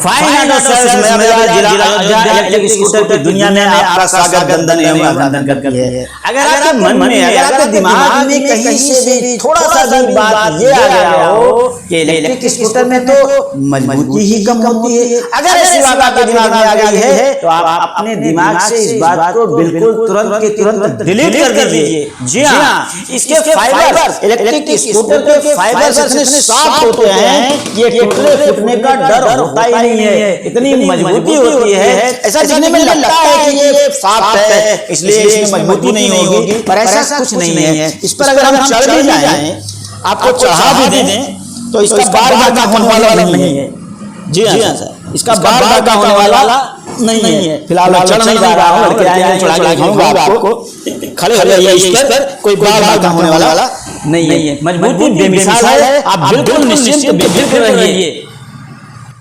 Fine auto service में जिला Ayodhya electric scooter की दुनिया में आपका स्वागत वंदन एवं अभिनंदन करती है। अगर आपके मन में, अगर आपके दिमाग में कहीं से भी थोड़ा सा भी बात ये आ गया हो कि इलेक्ट्रिक स्कूटर में तो मजबूती ही कम होती है, अगर ऐसी बात आपके दिमाग में आ गई है तो आप अपने दिमाग से इस बात को बिल्कुल तुरंत के तुरंत डिलीट कर दीजिए। जी हाँ, इसके फाइबर, इलेक्ट्रिक स्कूटर के फाइबर इतने सॉफ्ट होते हैं, ये टूटने फूटने का डर होता ही नहीं है, इतनी मजबूती होती है। ऐसा दिखने में लगता है कि ये सॉफ्ट है इसलिए इसमें मजबूती नहीं होगी, पर ऐसा कुछ नहीं है। इस पर अगर हम चढ़ भी जाएं, आपको चढ़ा भी दें तो इसका बार बार का होने वाला नहीं है। जी हाँ सर, इसका बार बार का होने वाला नहीं है। फिलहाल चढ़ नहीं जा रहा हूँ, लड़के आएंगे चढ़ा के दिखाऊंगा आपको, खड़े हो जाइए इस पर, कोई बार बार का होने वाला नहीं है। मजबूती बेमिसाल है, आप बिल्कुल निश्चिंत बेफिक्र रहिए।